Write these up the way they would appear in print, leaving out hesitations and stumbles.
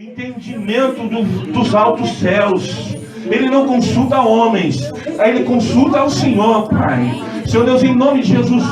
entendimento dos altos céus. Ele não consulta homens, ele consulta ao Senhor, Pai. Senhor Deus, em nome de Jesus,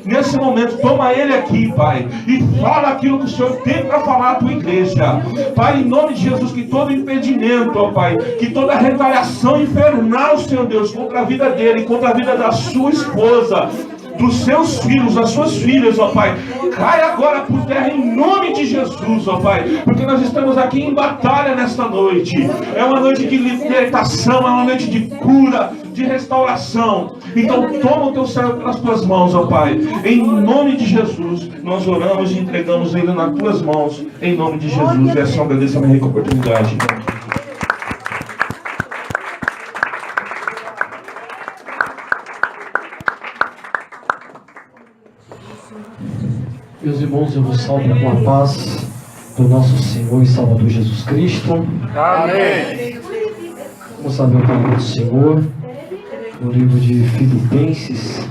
nesse momento, toma ele aqui, Pai, e fala aquilo que o Senhor tem para falar à tua igreja. Pai, em nome de Jesus, que todo impedimento, ó Pai, que toda retaliação infernal, Senhor Deus, contra a vida dele, contra a vida da sua esposa, dos seus filhos, das suas filhas, ó Pai, cai agora por terra em nome de Jesus, ó Pai, porque nós estamos aqui em batalha nesta noite. É uma noite de libertação, é uma noite de cura, de restauração. Então toma o teu servo pelas tuas mãos, ó Pai, em nome de Jesus. Nós oramos e entregamos ele nas tuas mãos, em nome de Jesus. E assim agradeço a minha rica oportunidade. Meus irmãos, eu vos salvo com a paz do nosso Senhor e Salvador Jesus Cristo. Amém. Vamos abrir a palavra do Senhor no livro de Filipenses,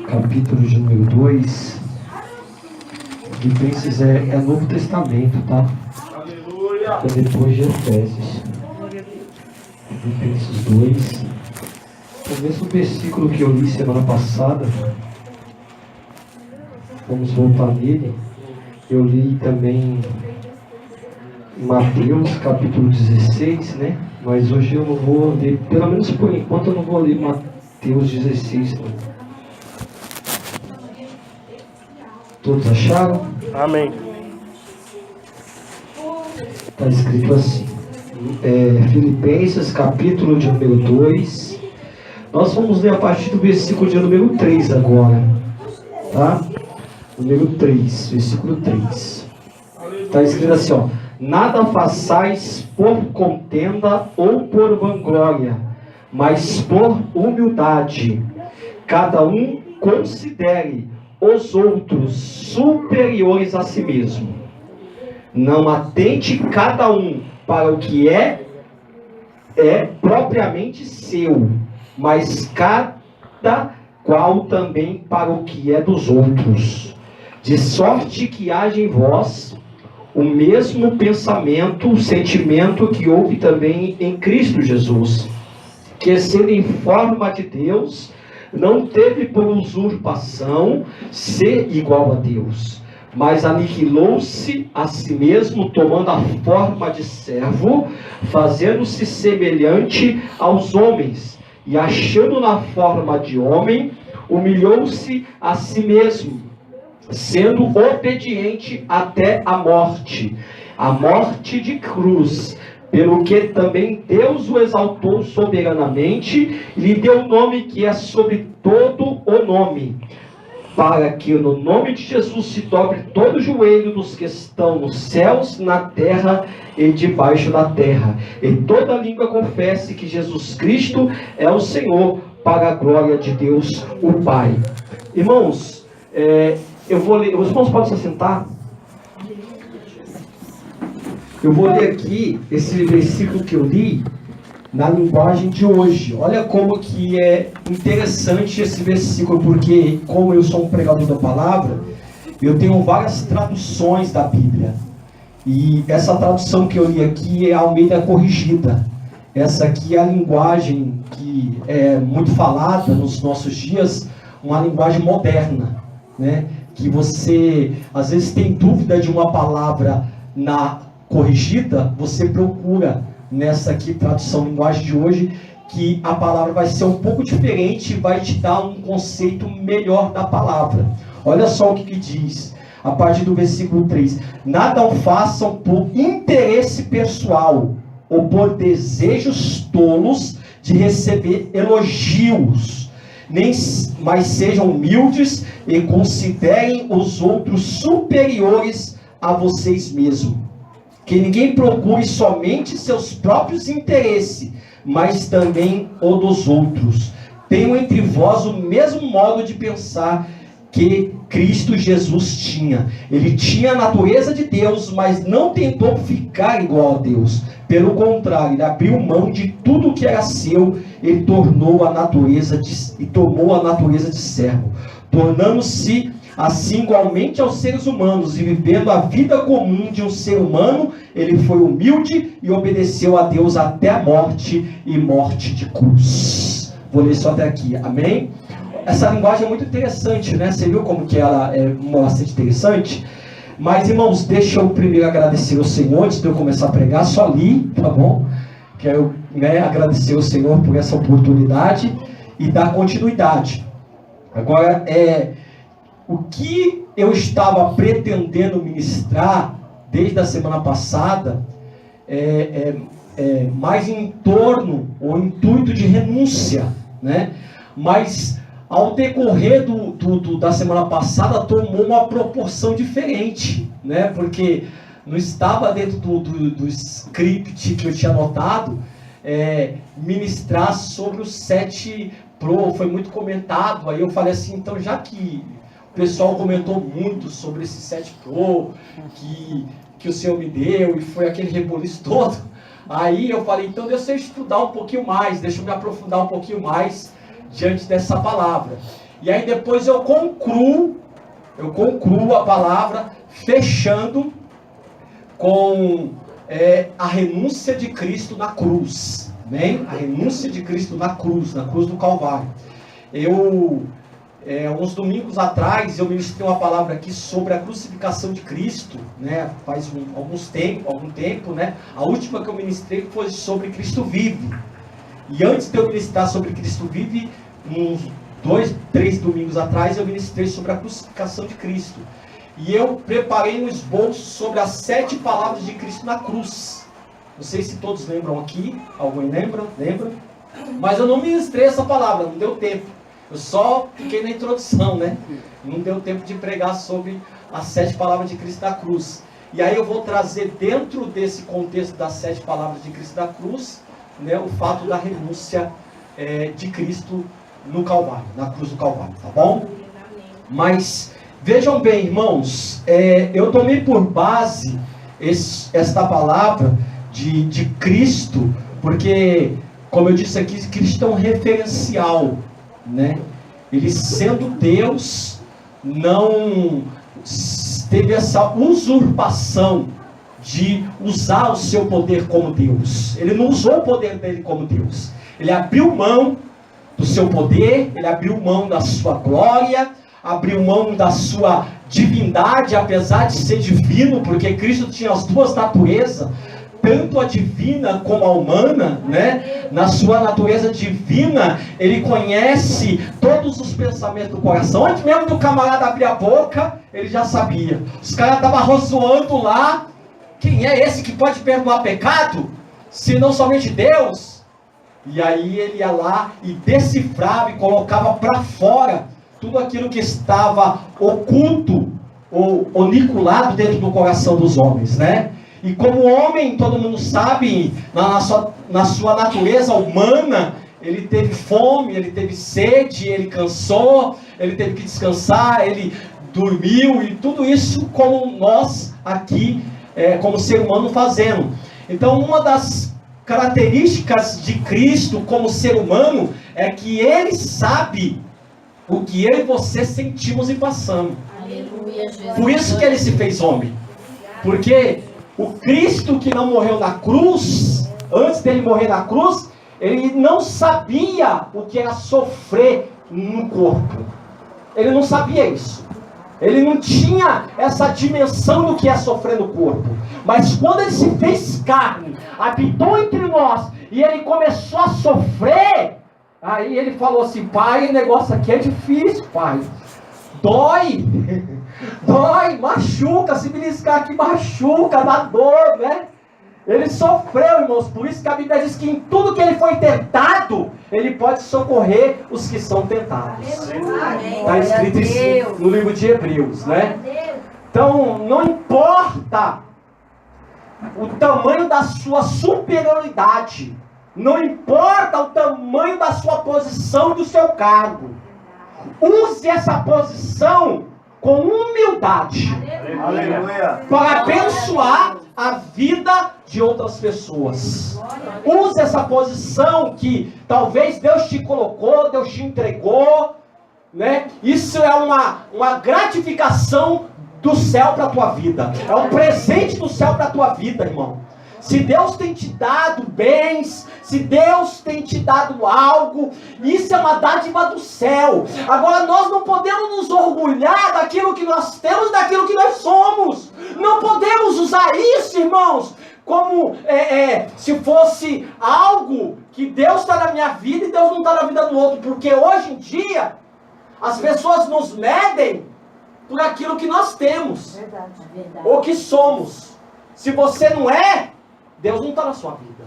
capítulo de número 2. Filipenses é Novo Testamento, tá? Aleluia. É depois de Efésios. Filipenses 2. O mesmo versículo que eu li semana passada. Vamos voltar nele. Eu li também Mateus capítulo 16, né? Mas hoje eu não vou ler, pelo menos por enquanto eu não vou ler Mateus 16. Não. Todos acharam? Amém. Está escrito assim. Filipenses capítulo de número 2. Nós vamos ler a partir do versículo de número 3 agora. Tá? Número 3, versículo 3. Está escrito assim, ó. Nada façais por contenda ou por vanglória, mas por humildade. Cada um considere os outros superiores a si mesmo. Não atente cada um para o que é propriamente seu, mas cada qual também para o que é dos outros. De sorte que haja em vós o mesmo pensamento, o sentimento que houve também em Cristo Jesus, que sendo em forma de Deus, não teve por usurpação ser igual a Deus, mas aniquilou-se a si mesmo, tomando a forma de servo, fazendo-se semelhante aos homens, e achando na forma de homem, humilhou-se a si mesmo, sendo obediente até a morte de cruz, pelo que também Deus o exaltou soberanamente, e lhe deu o nome que é sobre todo o nome, para que no nome de Jesus se dobre todo o joelho dos que estão nos céus, na terra e debaixo da terra, e toda língua confesse que Jesus Cristo é o Senhor, para a glória de Deus o Pai. Irmãos, eu vou ler, os irmãos podem se assentar? Eu vou ler aqui esse versículo que eu li na linguagem de hoje. Olha como que é interessante esse versículo, porque como eu sou um pregador da palavra, eu tenho várias traduções da Bíblia. E essa tradução que eu li aqui é a Almeida Corrigida. Essa aqui é a linguagem que é muito falada nos nossos dias, uma linguagem moderna, né? Que você, às vezes, tem dúvida de uma palavra na corrigida, você procura nessa aqui, tradução linguagem de hoje, que a palavra vai ser um pouco diferente e vai te dar um conceito melhor da palavra. Olha só o que diz, a partir do versículo 3. Nada o façam por interesse pessoal, ou por desejos tolos de receber elogios, mas sejam humildes e considerem os outros superiores a vocês mesmos. Que ninguém procure somente seus próprios interesses, mas também o dos outros. Tenham entre vós o mesmo modo de pensar que Cristo Jesus tinha. Ele tinha a natureza de Deus, mas não tentou ficar igual a Deus. Pelo contrário, ele abriu mão de tudo que era seu e tomou a natureza de servo, tornando-se assim igualmente aos seres humanos, e vivendo a vida comum de um ser humano, ele foi humilde e obedeceu a Deus até a morte, e morte de cruz. Vou ler só até aqui, amém? Essa linguagem é muito interessante, né? Você viu como que ela é bastante interessante? Mas, irmãos, deixa eu primeiro agradecer ao Senhor, antes de eu começar a pregar, só li, tá bom? Quero, agradecer ao Senhor por essa oportunidade e dar continuidade. Agora, o que eu estava pretendendo ministrar desde a semana passada mais em torno, ou intuito de renúncia, né? Mas ao decorrer da semana passada tomou uma proporção diferente, né? Porque não estava dentro do script que eu tinha anotado, ministrar sobre os 7 Pro, foi muito comentado. Aí eu falei assim, então já que o pessoal comentou muito sobre esse 7 Pro que o Senhor me deu, e foi aquele reboliço todo, aí eu falei, então deixa eu estudar um pouquinho mais, deixa eu me aprofundar um pouquinho mais diante dessa palavra. E aí depois eu concluo a palavra fechando com a renúncia de Cristo na cruz. Amém? A renúncia de Cristo na cruz do Calvário. Uns domingos atrás, eu ministrei uma palavra aqui sobre a crucificação de Cristo, né? Faz algum tempo, né? A última que eu ministrei foi sobre Cristo vive. E antes de eu ministrar sobre Cristo vive, uns 2, 3 domingos atrás, eu ministrei sobre a crucificação de Cristo. E eu preparei um esboço sobre as 7 palavras de Cristo na cruz. Não sei se todos lembram aqui. Alguém lembra? Lembra? Mas eu não ministrei essa palavra, não deu tempo. Eu só fiquei na introdução, né? Não deu tempo de pregar sobre as 7 palavras de Cristo na cruz. E aí eu vou trazer dentro desse contexto das 7 palavras de Cristo na cruz, né, o fato da renúncia de Cristo no Calvário, na cruz do Calvário, tá bom? Mas vejam bem, irmãos, eu tomei por base esta palavra de Cristo, porque, como eu disse aqui, Cristo é um referencial, né? Ele, sendo Deus, não teve essa usurpação de usar o seu poder como Deus. Ele não usou o poder dele como Deus. Ele abriu mão do seu poder, ele abriu mão da sua glória, abriu mão da sua divindade, apesar de ser divino, porque Cristo tinha as 2 naturezas, tanto a divina como a humana, né? Na sua natureza divina, ele conhece todos os pensamentos do coração. Antes mesmo do camarada abrir a boca, ele já sabia. Os caras estavam arrozoando lá. Quem é esse que pode perdoar pecado? Se não somente Deus. E aí ele ia lá e decifrava e colocava para fora tudo aquilo que estava oculto ou oniculado dentro do coração dos homens, né? E como homem, todo mundo sabe, na sua natureza humana, ele teve fome, ele teve sede, ele cansou, ele teve que descansar, ele dormiu, e tudo isso como nós aqui, como ser humano, fazemos. Então, uma das características de Cristo como ser humano é que ele sabe o que eu e você sentimos e passamos. Aleluia, Jesus. Por isso que ele se fez homem. Porque o Cristo que não morreu na cruz, antes dele morrer na cruz, ele não sabia o que era sofrer no corpo. Ele não sabia isso. Ele não tinha essa dimensão do que é sofrer no corpo. Mas quando ele se fez carne, habitou entre nós, e ele começou a sofrer, aí ele falou assim: pai, o negócio aqui é difícil, pai. Dói. Dói, machuca, se beliscar aqui machuca, dá dor, né? Ele sofreu, irmãos, por isso que a Bíblia diz que em tudo que ele foi tentado, ele pode socorrer os que são tentados. Está escrito isso no livro de Hebreus, né? Então, não importa o tamanho da sua superioridade, não importa o tamanho da sua posição e do seu cargo, use essa posição com humildade, aleluia, para abençoar a vida de outras pessoas. Use essa posição que talvez Deus te colocou, Deus te entregou, né? Isso é uma gratificação do céu para a tua vida. É um presente do céu para a tua vida, irmão. Se Deus tem te dado bens, se Deus tem te dado algo, isso é uma dádiva do céu. Agora nós não podemos nos orgulhar daquilo que nós temos, daquilo que nós somos. Não podemos usar isso, irmãos, como se fosse algo que Deus está na minha vida e Deus não está na vida do outro. Porque hoje em dia, as pessoas nos medem por aquilo que nós temos. Verdade. Ou que somos. Se você não é, Deus não está na sua vida.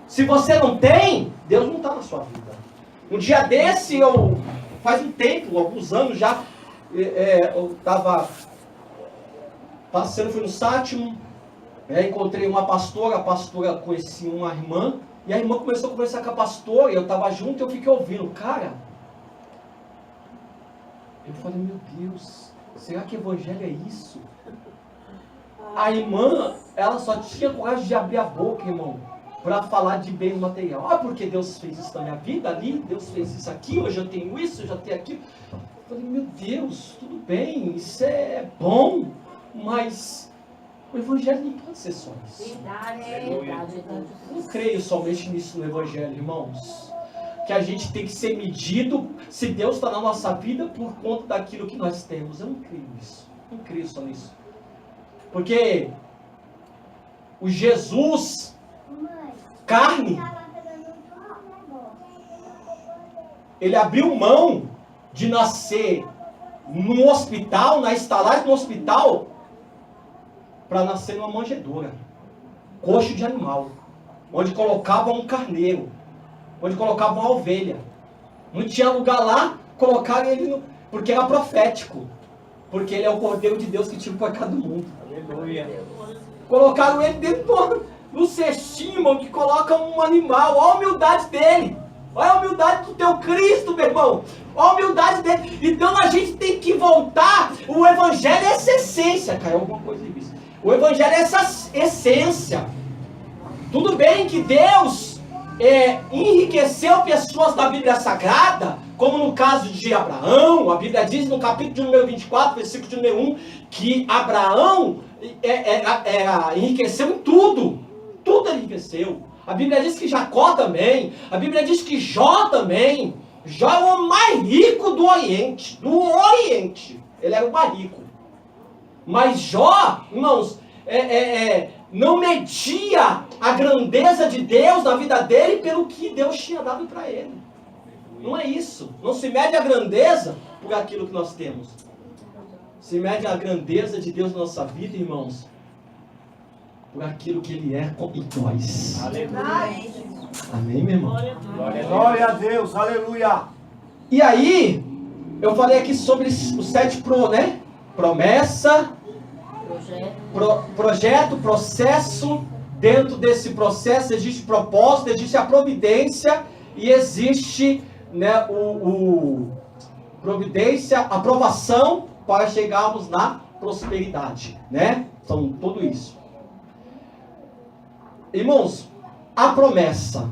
Se você não tem, Deus não está na sua vida. Um dia desse, faz um tempo, alguns anos já, eu estava passando, fui no Sétimo, encontrei uma pastora, a pastora conhecia uma irmã, e a irmã começou a conversar com a pastora, e eu estava junto e eu fiquei ouvindo. Cara, eu falei, meu Deus, será que evangelho é isso? A irmã, ela só tinha coragem de abrir a boca, irmão, para falar de bem material. Ah, porque Deus fez isso na minha vida ali, Deus fez isso aqui, hoje eu tenho isso, eu já tenho aquilo. Eu falei, meu Deus, tudo bem, isso é bom, mas o evangelho não pode ser só isso. Verdade. Eu não creio somente nisso no evangelho, irmãos. Que a gente tem que ser medido se Deus está na nossa vida por conta daquilo que nós temos. Eu não creio nisso. Não creio só nisso. Porque o Jesus, carne, ele abriu mão de nascer num hospital, na estalagem do hospital, para nascer numa manjedoura, coxo de animal, onde colocava um carneiro, onde colocava uma ovelha. Não tinha lugar lá, colocaram ele porque era profético, porque ele é o Cordeiro de Deus que tira o pecado do mundo. Aleluia. Colocaram ele dentro do cestinho, irmão, que coloca um animal. Olha a humildade dele. Olha a humildade do teu Cristo, meu irmão. Olha a humildade dele. Então a gente tem que voltar. O evangelho é essa essência. Caiu alguma coisa aí, bicho. O evangelho é essa essência. Tudo bem que Deus enriqueceu pessoas da Bíblia Sagrada, como no caso de Abraão. A Bíblia diz no capítulo de número 24, versículo de número 1, que Abraão enriqueceu em tudo. Tudo enriqueceu. A Bíblia diz que Jacó também. A Bíblia diz que Jó também. Jó é o homem mais rico do Oriente. Do Oriente. Ele era o mais rico. Mas Jó, irmãos, não media a grandeza de Deus na vida dele pelo que Deus tinha dado para ele. Não é isso. Não se mede a grandeza por aquilo que nós temos. Se mede a grandeza de Deus na nossa vida, irmãos, por aquilo que Ele é em nós. Aleluia. Amém, meu irmão? Glória a Deus. Aleluia. E aí, eu falei aqui sobre os 7 né? Promessa, projeto, processo. Dentro desse processo existe propósito, existe a providência e existe, né, providência, aprovação para chegarmos na prosperidade, né? Então, tudo isso. Irmãos, a promessa.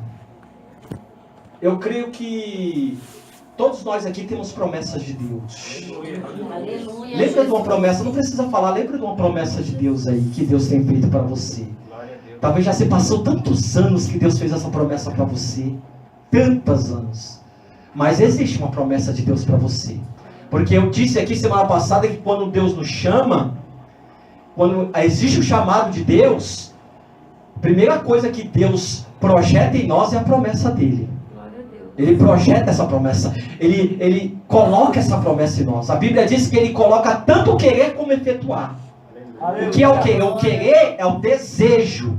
Eu creio que todos nós aqui temos promessas de Deus. Aleluia. Lembra de uma promessa, não precisa falar, lembra de uma promessa de Deus aí, que Deus tem feito para você. Talvez já se passou tantos anos que Deus fez essa promessa para você. Tantos anos. Mas existe uma promessa de Deus para você. Porque eu disse aqui semana passada que quando Deus nos chama, quando existe o chamado de Deus, a primeira coisa que Deus projeta em nós é a promessa dele. Ele projeta essa promessa. Ele coloca essa promessa em nós. A Bíblia diz que ele coloca tanto o querer como efetuar. O que é o querer? O querer é o desejo.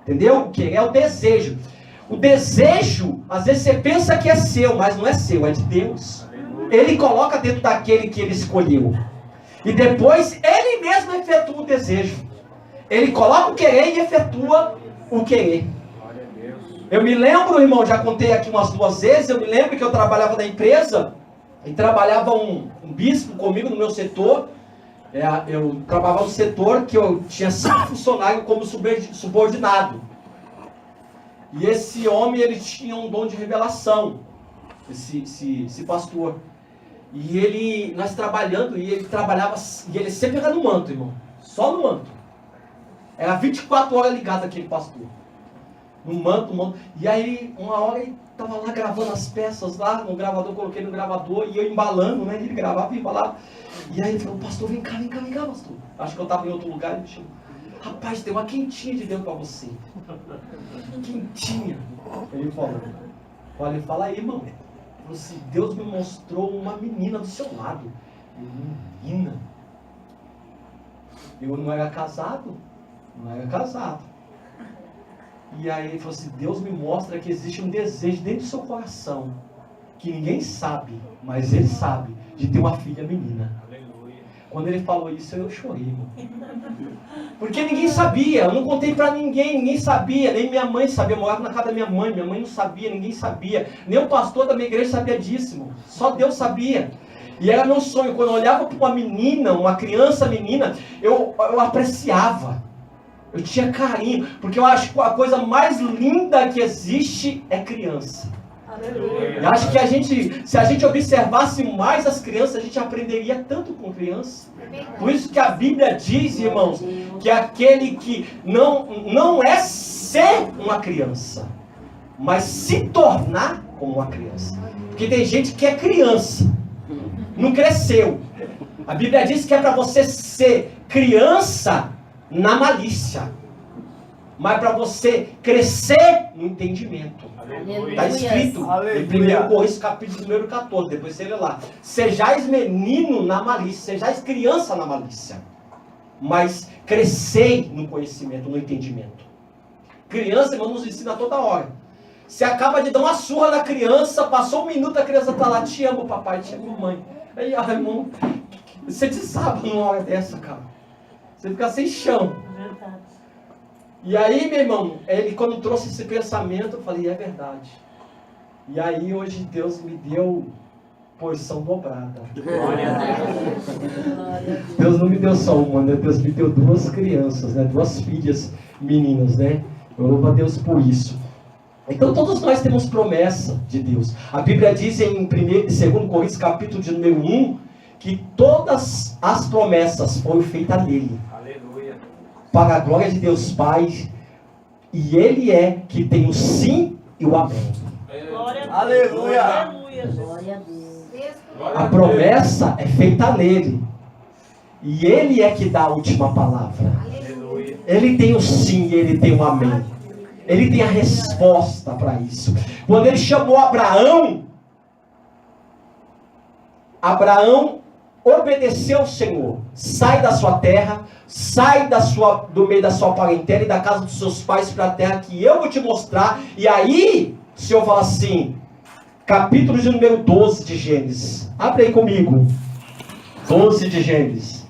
Entendeu? O querer é o desejo. O desejo, às vezes você pensa que é seu, mas não é seu, é de Deus. Ele coloca dentro daquele que ele escolheu. E depois ele mesmo efetua o desejo. Ele coloca o querer e efetua o querer. Eu me lembro, irmão, já contei aqui umas 2 vezes, eu me lembro que eu trabalhava na empresa, e trabalhava um bispo comigo no meu setor. Eu trabalhava no setor que eu tinha 5 funcionários como subordinado. E esse homem, ele tinha um dom de revelação, esse pastor. E nós trabalhando, e ele trabalhava, e ele sempre era no manto, irmão. Só no manto. Era 24 horas ligado aquele pastor. No manto. E aí, uma hora ele estava lá gravando as peças lá no gravador, coloquei no gravador, e eu embalando, né? Ele gravava e embalava. E aí ele falou, pastor, vem cá, pastor. Acho que eu estava em outro lugar, ele me chamou. Rapaz, tem uma quentinha de Deus para você. Quentinha. Ele falou. Olha, fala aí, irmão. Ele falou assim, Deus me mostrou uma menina do seu lado. Menina? Eu não era casado. E aí ele falou assim, Deus me mostra que existe um desejo dentro do seu coração, que ninguém sabe, mas ele sabe, de ter uma filha menina. Aleluia. Quando ele falou isso, eu chorei, irmão. Porque ninguém sabia, eu não contei pra ninguém sabia, nem minha mãe sabia, eu morava na casa da minha mãe não sabia, ninguém sabia, nem o pastor da minha igreja sabia disso, irmão. Só Deus sabia. E era meu sonho, quando eu olhava para uma menina, uma criança menina, eu apreciava. Eu tinha carinho, porque eu acho que a coisa mais linda que existe é criança. Aleluia. Eu acho que se a gente observasse mais as crianças, a gente aprenderia tanto com criança. Por isso que a Bíblia diz, irmãos, que aquele que não é ser uma criança, mas se tornar como uma criança. Porque tem gente que é criança, não cresceu. A Bíblia diz que é para você ser criança na malícia, mas para você crescer no entendimento. Está escrito em 1 Coríntios capítulo número 14, depois você lê lá. Sejais menino na malícia, sejais criança na malícia, mas crescei no conhecimento, no entendimento. Criança, irmão, nos ensina toda hora. Você acaba de dar uma surra na criança, passou 1 minuto, a criança está lá, te amo papai, te amo mãe. Aí, irmão, você desaba numa hora dessa, cara. Você fica sem chão. Verdade. E aí, meu irmão, ele quando trouxe esse pensamento, eu falei, é verdade. E aí, hoje, Deus me deu porção dobrada. Glória a Deus. Deus não me deu só uma, né? Deus me deu 2 crianças, né? 2 filhas meninas, né? Eu louvo a Deus por isso. Então, todos nós temos promessa de Deus. A Bíblia diz em 2 Coríntios, capítulo de número 1, que todas as promessas foram feitas nele. Aleluia. Para a glória de Deus Pai. E Ele é que tem o sim e o amém. Glória a Deus. Aleluia. Glória a Deus. A promessa é feita nele. E Ele é que dá a última palavra. Aleluia. Ele tem o sim e Ele tem o amém. Ele tem a resposta para isso. Quando Ele chamou Abraão obedeceu ao Senhor. Sai da sua terra, sai do meio da sua parentela e da casa dos seus pais para a terra que eu vou te mostrar. E aí, o Senhor fala assim, capítulo de número 12 de Gênesis. Abre aí comigo. 12 de Gênesis.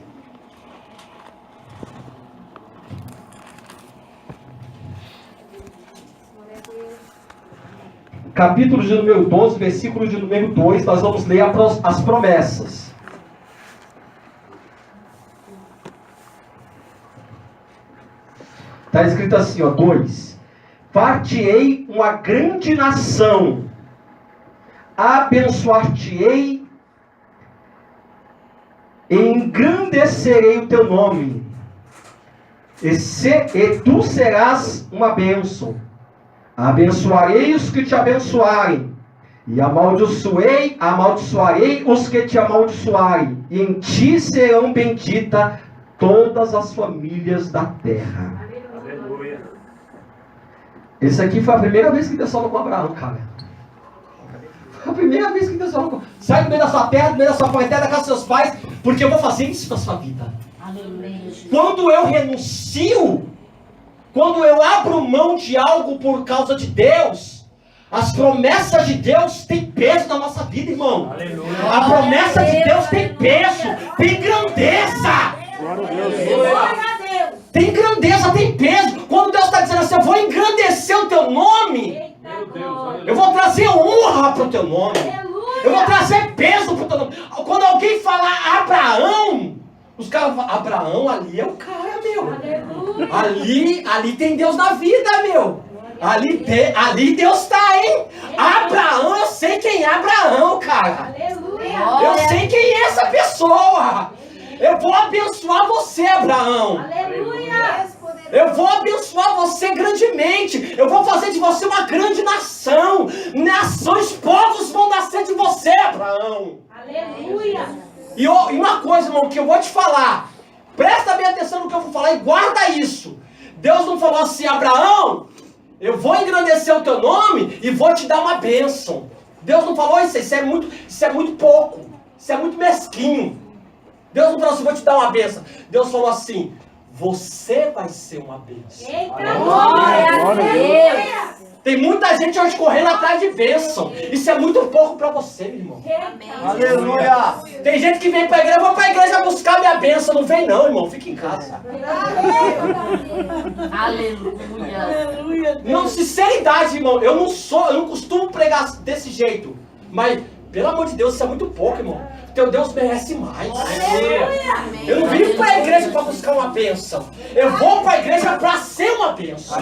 Capítulo de número 12, versículo de número 2, nós vamos ler as promessas. Está escrito assim, 2. Far-te-ei uma grande nação, abençoar-te-ei, engrandecerei o teu nome, e tu serás uma bênção. Abençoarei os que te abençoarem, e amaldiçoarei os que te amaldiçoarem, e em ti serão benditas todas as famílias da terra. Aleluia. Esse aqui foi a primeira vez que Deus falou com Abraão, cara. Foi a primeira vez que Deus falou com... Sai do meio da sua terra, do meio da sua parentela, da casa dos seus pais, porque eu vou fazer isso na sua vida. Aleluia. Quando eu renuncio, quando eu abro mão de algo por causa de Deus, as promessas de Deus têm peso na nossa vida, irmão. Aleluia. A promessa de Deus tem peso, tem grandeza. Glória a Deus. Tem grandeza, tem peso. Quando Deus está dizendo assim, eu vou engrandecer o teu nome, eu vou trazer honra para o teu nome, eu vou trazer peso para o teu nome. Quando alguém falar Abraão, os caras falam, Abraão ali é o cara, meu. Ali tem Deus na vida, meu. Ali Deus está, hein? Abraão, eu sei quem é Abraão, cara. Eu sei quem é essa pessoa. Eu vou abençoar você, Abraão. Aleluia. Eu vou abençoar você grandemente. Eu vou fazer de você uma grande nação. Nações, povos vão nascer de você, Abraão. Aleluia. E uma coisa, irmão, que eu vou te falar. Presta bem atenção no que eu vou falar e guarda isso. Deus não falou assim, Abraão, eu vou engrandecer o teu nome e vou te dar uma bênção. Deus não falou isso, isso é muito pouco. Isso é muito mesquinho. Deus não falou assim, vou te dar uma bênção. Deus falou assim, você vai ser uma bênção. Eita, glória a Deus. Tem muita gente hoje correndo atrás de bênção. Isso é muito pouco para você, meu irmão. Aleluia. Tem gente que vem para a igreja, vou para a igreja buscar minha bênção. Não vem não, irmão, fica em casa. Aleluia. Não, sinceridade, irmão, eu não costumo pregar desse jeito. Mas, pelo amor de Deus, isso é muito pouco, irmão. Teu Deus merece mais. Eu não vim para a igreja para buscar uma bênção. Eu vou para a igreja para ser uma bênção.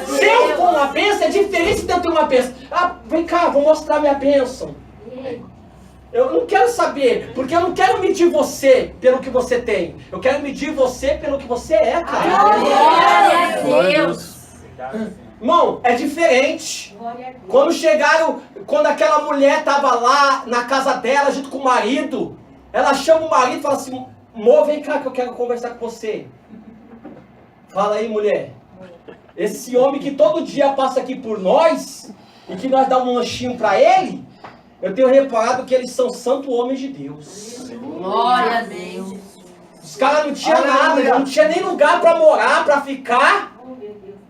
Se eu for uma bênção, é diferente de eu ter uma bênção. Ah, vem cá, vou mostrar minha bênção. Eu não quero saber, porque eu não quero medir você pelo que você tem. Eu quero medir você pelo que você é, cara. Glória a Deus. Irmão, é diferente. Quando aquela mulher estava lá na casa dela, junto com o marido, ela chama o marido e fala assim, amor, vem cá que eu quero conversar com você. Fala aí, mulher. Esse homem que todo dia passa aqui por nós, e que nós damos um lanchinho para ele, eu tenho reparado que eles são santos homens de Deus. Glória a Deus. Os caras não tinham nada, não tinha nem lugar para morar, para ficar.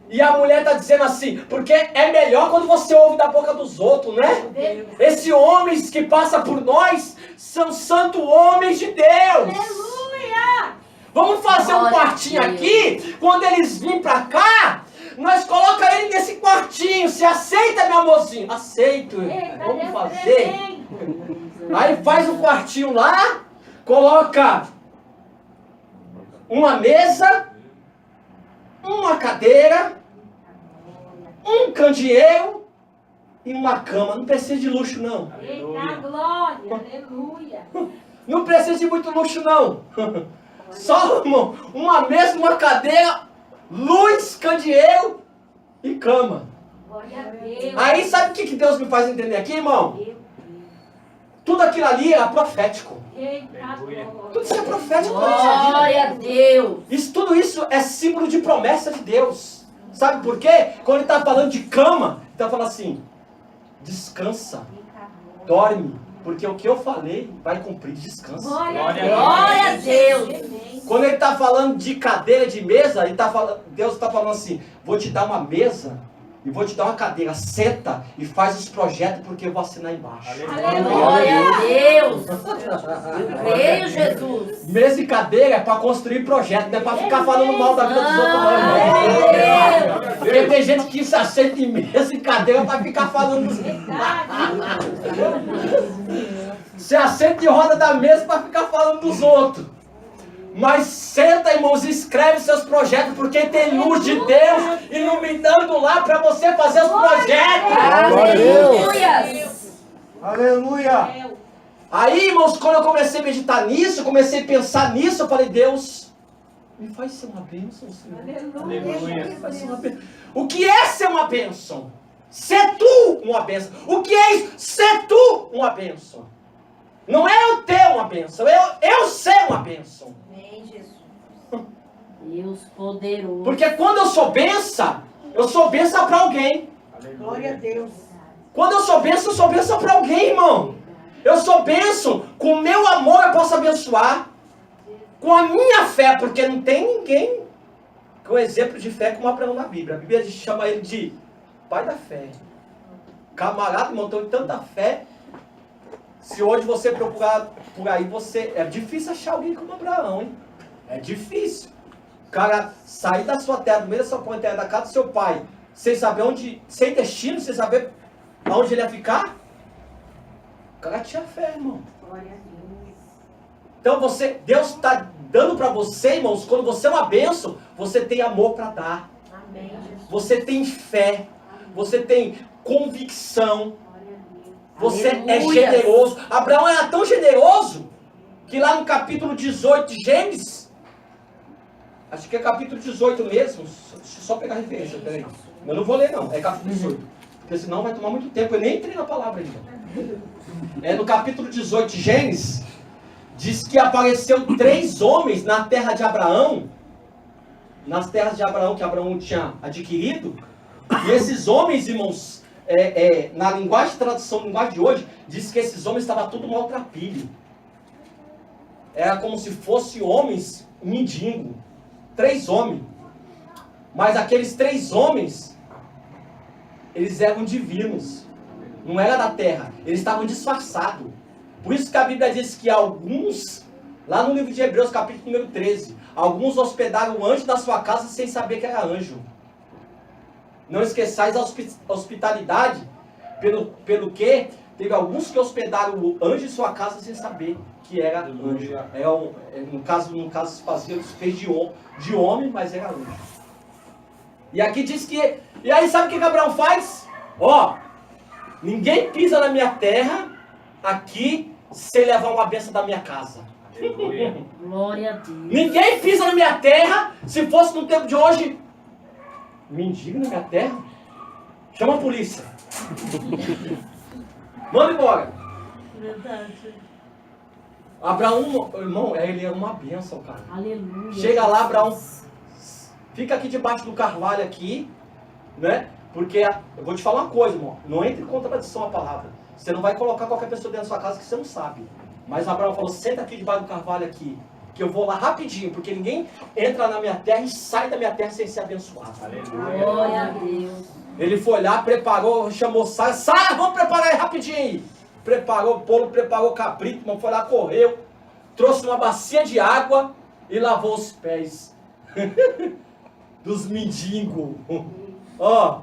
E a mulher está dizendo assim, porque é melhor quando você ouve da boca dos outros, né? Esses homens que passam por nós são santos homens de Deus. Aleluia. Vamos fazer um quartinho aqui, quando eles virem para cá, nós colocamos ele nesse quartinho. Você aceita, meu amorzinho? Aceito. Vamos fazer. Aí faz um quartinho lá, coloca uma mesa, uma cadeira, um candeeiro e uma cama. Não precisa de luxo, não. Eita, glória. Aleluia. Não precisa de muito luxo, não. Só, irmão, uma mesa, uma cadeira, luz, candeeiro e cama. Glória a Deus. Aí sabe o que Deus me faz entender aqui, irmão? Tudo aquilo ali era profético. Eita, glória. Tudo isso é profético para nossa vida. Glória a Deus. Tudo isso é símbolo de promessa de Deus. Sabe por quê? Quando ele está falando de cama, ele está falando assim, descansa, dorme, porque o que eu falei vai cumprir, descansa. Glória a Deus. Quando ele está falando de cadeira, de mesa, Deus está falando assim, vou te dar uma mesa e vou te dar uma cadeira, senta e faz os projetos porque eu vou assinar embaixo. Glória a Deus. Creio, Jesus. Mesa e cadeira é para construir projeto, não é para ficar falando mal da vida dos outros, não, irmão. Porque tem gente que se aceita em mesa e cadeira para ficar falando dos outros. Se assenta em roda da mesa para ficar falando dos outros. Mas senta, irmãos, e escreve seus projetos, porque tem luz de Deus iluminando lá para você fazer os projetos. Aleluia. Aleluia. Aí, irmãos, quando eu comecei a meditar nisso, comecei a pensar nisso, eu falei, Deus, me faz ser uma bênção, Senhor. Aleluia. Faz ser uma bênção. O que é ser uma bênção? Ser tu uma bênção. O que é isso? Ser tu uma bênção. Não é eu ter uma bênção, eu ser uma bênção. Amém, Jesus. Deus poderoso. Porque quando eu sou bênção para alguém. Glória a Deus. Quando eu sou bênção para alguém, irmão. Eu sou bênção, com o meu amor eu posso abençoar. Com a minha fé, porque não tem ninguém com exemplo de fé como Abraão na Bíblia. A Bíblia chama ele de pai da fé. Camarada, montou tanta fé. Se hoje você procurar por aí, é difícil achar alguém como Abraão, hein? É difícil. O cara sair da sua terra, do meio da sua terra, da casa do seu pai, sem saber onde, sem destino, sem saber aonde ele ia ficar. O cara tinha fé, irmão. Então Deus está dando para você, irmãos, quando você é uma bênção, você tem amor para dar. Você tem fé. Você tem convicção. Você é Aleluia. generoso. Abraão era tão generoso que lá no capítulo 18 de Gênesis, acho que é capítulo 18 mesmo, deixa eu só pegar a referência, peraí. Eu não vou ler não, é capítulo 18. Porque senão vai tomar muito tempo, eu nem entrei na palavra ainda. É no capítulo 18 de Gênesis, diz que apareceu 3 homens na terra de Abraão, nas terras de Abraão que Abraão tinha adquirido, e esses homens, irmãos, na linguagem de tradução, linguagem de hoje, diz que esses homens estavam tudo maltrapilho. Era como se fossem homens mendigo. 3 homens. Mas aqueles 3 homens, eles eram divinos. Não era da terra. Eles estavam disfarçados. Por isso que a Bíblia diz que alguns, lá no livro de Hebreus, capítulo número 13, alguns hospedaram o anjo da sua casa sem saber que era anjo. Não esqueçais a hospitalidade, pelo que teve alguns que hospedaram o anjo em sua casa sem saber que era anjo. No caso se fazia, se fez de homem, mas era anjo. E aqui diz que... E aí sabe o que Abraão faz? Ó, ninguém pisa na minha terra aqui sem levar uma bênção da minha casa. Glória a Deus. Ninguém pisa na minha terra, se fosse no tempo de hoje. Mendigo na minha terra? Chama a polícia. Manda embora. Verdade. Abraão, irmão, ele era uma bênção, cara. Aleluia. Chega lá, Abraão, fica aqui debaixo do carvalho aqui, né? Porque eu vou te falar uma coisa, irmão. Não entre em contradição a palavra. Você não vai colocar qualquer pessoa dentro da sua casa que você não sabe. Mas Abraão falou, senta aqui debaixo do carvalho aqui, que eu vou lá rapidinho, porque ninguém entra na minha terra e sai da minha terra sem ser abençoado. Glória a Deus. Ele foi lá, preparou, chamou Sara, Sara, vamos preparar aí rapidinho aí. Preparou o bolo, preparou o cabrito, mas foi lá, correu, trouxe uma bacia de água e lavou os pés dos mendigos. Ó,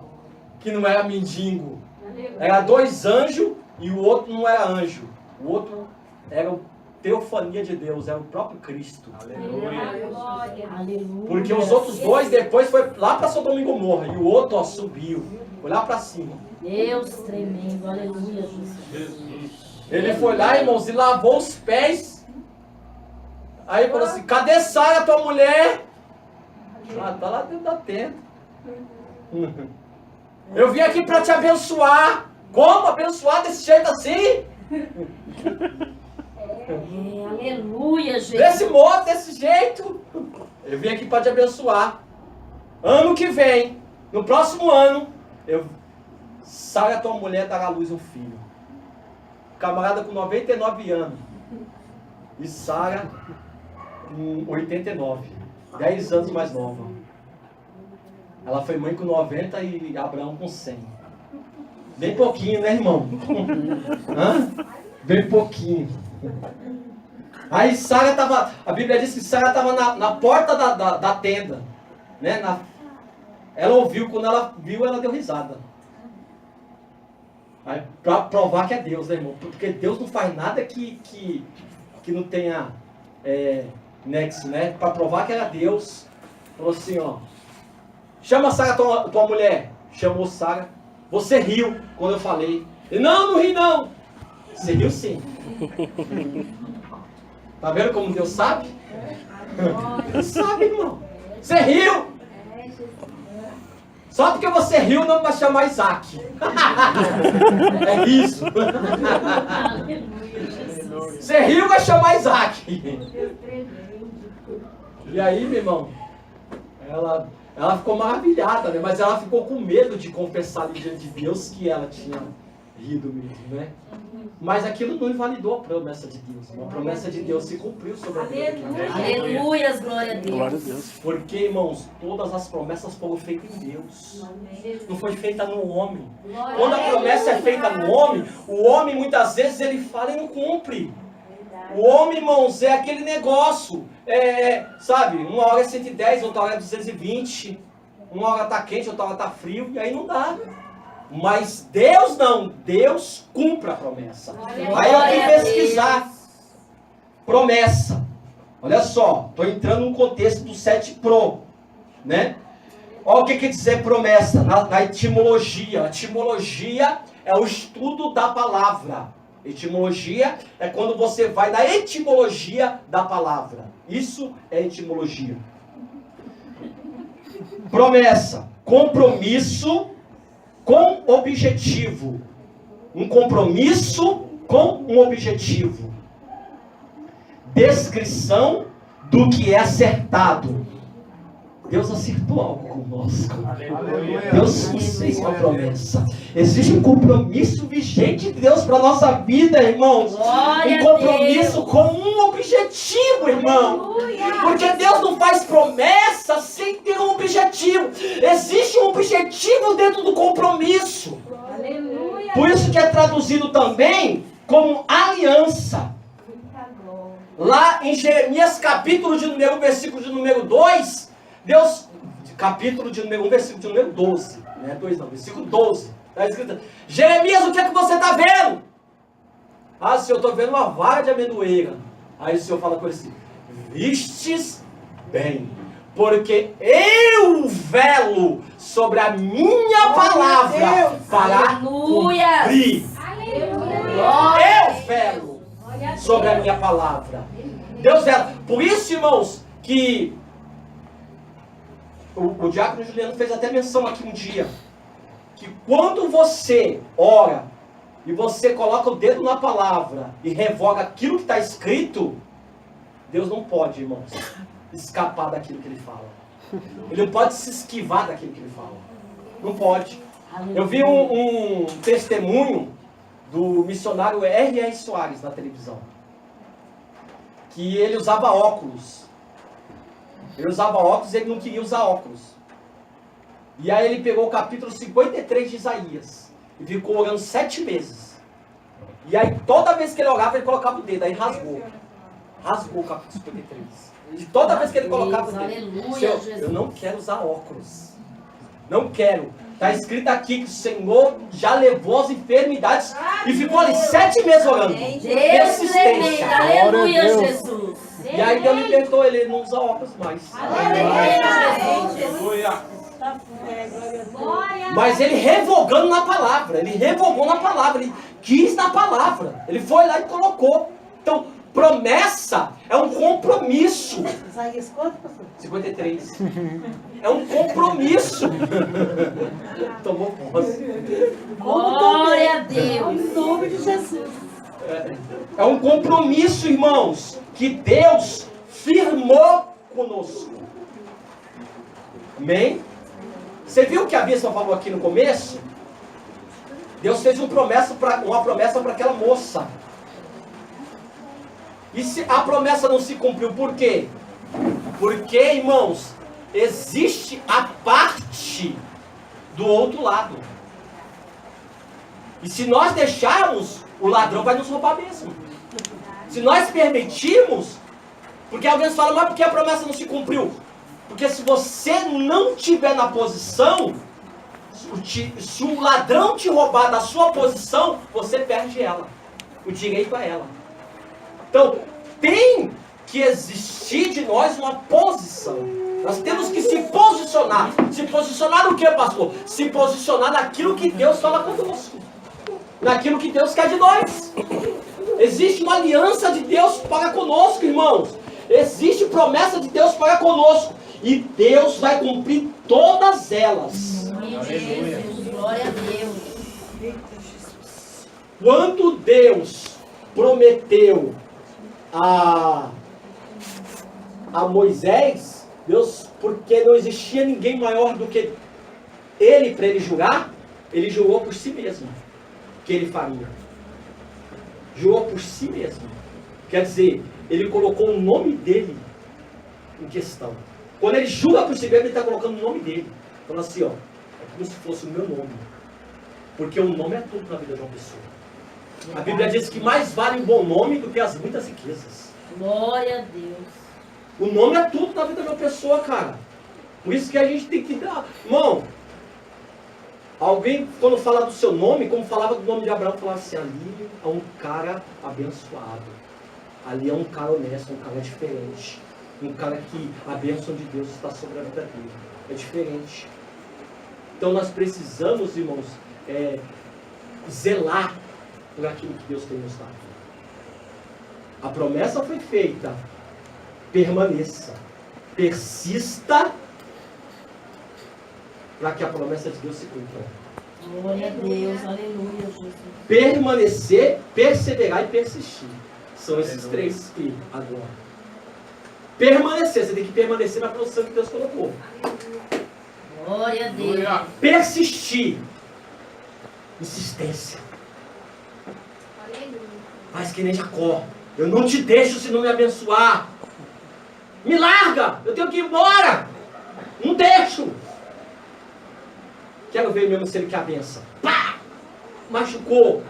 que não era mendigo. Era 2 anjos e o outro não era anjo. O outro era a teofania de Deus, era o próprio Cristo. Aleluia. Porque os outros 2 depois foi lá para Sodoma e Gomorra e o outro, ó, subiu, foi lá para cima. Deus tremendo. Aleluia, Jesus. Ele foi lá, irmãos, e lavou os pés. Aí falou assim, cadê Sara, tua mulher? Ah, tá lá dentro da tenda. Eu vim aqui para te abençoar. Como abençoar desse jeito assim? Aleluia, Jesus. Desse modo, desse jeito. Eu vim aqui para te abençoar. Ano que vem, no próximo ano, Sara, tua mulher, dará à luz um filho. Camarada com 99 anos. E Sara com 89. 10 anos mais nova. Ela foi mãe com 90 e Abraão com 100. Bem pouquinho, né, irmão? Hã? Bem pouquinho. Aí Sara estava... A Bíblia diz que Sara estava na porta da tenda. Né? Ela ouviu, quando ela viu, ela deu risada. Para provar que é Deus, né, irmão? Porque Deus não faz nada que não tenha nexo, né? Para provar que era Deus, falou assim, ó. Chama Sara, tua mulher. Chamou Sara. Você riu quando eu falei. Ele, não ri não. Você riu sim. Tá vendo como Deus sabe? Deus sabe, irmão. Você riu. Só porque você riu não vai chamar Isaac. É isso. Você riu vai chamar Isaac. E aí, meu irmão, ela ficou maravilhada, né? Mas ela ficou com medo de confessar diante de Deus que ela tinha rido mesmo, né? Mas aquilo não invalidou a promessa de Deus. A promessa de Deus se cumpriu sobre a vida. Aleluia, glória a Deus. Glória a Deus. Porque, irmãos, todas as promessas foram feitas em Deus. Não foi feita no homem. Quando a promessa é feita no homem, o homem muitas vezes ele fala e não cumpre. O homem, irmãos, é aquele negócio. Sabe, uma hora é 110, outra hora é 220. Uma hora está quente, outra hora está frio. E aí não dá. Mas Deus não, Deus cumpre a promessa. Aí eu fui pesquisar promessa. Olha só, estou entrando no contexto do 7 Pro, né? Olha o que quer dizer promessa na etimologia. A etimologia é o estudo da palavra. Etimologia é quando você vai na etimologia da palavra. Isso é etimologia. Promessa, compromisso com objetivo. Um compromisso com um objetivo. Descrição do que é acertado. Deus acertou algo conosco. Deus fez uma promessa. Existe um compromisso vigente de Deus para a nossa vida, irmãos. Um compromisso com um objetivo, irmão. Porque Deus não faz promessa sem ter um objetivo. Existe um objetivo dentro do compromisso. Por isso que é traduzido também como aliança. Lá em Jeremias capítulo de número 1, versículo de número 2, Deus, capítulo de número 1, versículo de número 12, não é 2 não, versículo 12, está escrito: Jeremias, o que é que você está vendo? Ah, Senhor, eu estou vendo uma vara de amendoeira. Aí o Senhor fala com ele assim: vistes bem, porque eu velo sobre a minha palavra para cumprir. Eu velo sobre a minha palavra. Deus vela. Por isso, irmãos, que o diácono Juliano fez até menção aqui um dia, que quando você ora e você coloca o dedo na palavra e revoga aquilo que está escrito, Deus não pode, irmãos, escapar daquilo que ele fala. Ele não pode se esquivar daquilo que ele fala. Não pode. Eu vi um testemunho do missionário R.R. Soares na televisão, que ele usava óculos. Ele usava óculos e ele não queria usar óculos. E aí ele pegou o capítulo 53 de Isaías e ficou orando 7 meses. E aí toda vez que ele orava, ele colocava o dedo, aí rasgou. Rasgou o capítulo 53. E toda vez que ele colocava o dedo, Senhor, eu não quero usar óculos. Não quero. Está escrito aqui que o Senhor já levou as enfermidades e ficou ali 7 meses orando. Persistência. Aleluia, Jesus. E aí Deus libertou ele, ele não usa óculos mais. Mas ele revogando na palavra, ele revogou na palavra, ele quis na palavra, ele foi lá e colocou. Então, promessa é um compromisso. Isaías quanto, pastor? 53. É um compromisso. Tomou posse. Glória a Deus. Em nome de Jesus. É um compromisso, irmãos, que Deus firmou conosco. Amém? Você viu o que a bispa falou aqui no começo? Deus fez uma promessa para aquela moça. E se a promessa não se cumpriu, por quê? Porque, irmãos, existe a parte do outro lado. E se nós deixarmos, o ladrão vai nos roubar mesmo. Se nós permitirmos, porque alguém fala, mas por que a promessa não se cumpriu? Porque se você não estiver na posição, se o ladrão te roubar da sua posição, você perde ela, o direito a ela. Então, tem que existir de nós uma posição. Nós temos que se posicionar. Se posicionar no que, pastor? Se posicionar naquilo que Deus fala conosco. Naquilo que Deus quer de nós. Existe uma aliança de Deus para conosco, irmãos. Existe promessa de Deus para conosco. E Deus vai cumprir todas elas. Glória a Deus. Quando Deus prometeu a Moisés, Deus, porque não existia ninguém maior do que ele para ele jurar, ele jurou por si mesmo que ele faria. Jurou por si mesmo. Quer dizer, ele colocou o nome dele em questão. Quando ele jura por si mesmo, ele está colocando o nome dele. Falando assim, ó, é como se fosse o meu nome. Porque o nome é tudo na vida de uma pessoa. A Bíblia diz que mais vale um bom nome do que as muitas riquezas. Glória a Deus. O nome é tudo na vida de uma pessoa, cara. Por isso que a gente tem que dar. Irmão, alguém, quando fala do seu nome, como falava do nome de Abraão, falava assim, ali é um cara abençoado. Ali é um cara honesto, um cara diferente. Um cara que a bênção de Deus está sobre a vida dele. É diferente. Então nós precisamos, irmãos, zelar por aquilo que Deus tem nos dado. A promessa foi feita. Permaneça. Persista para que a promessa de Deus se cumpra. Glória a Deus, aleluia, Jesus. Permanecer, perseverar e persistir. São esses três P agora. Permanecer, você tem que permanecer na posição que Deus colocou. Glória a Deus. Persistir. Insistência. Faz que nem Jacó. Eu não te deixo se não me abençoar. Me larga! Eu tenho que ir embora! Não deixo! Quero ver mesmo se ele quer a benção. Pá! Machucou.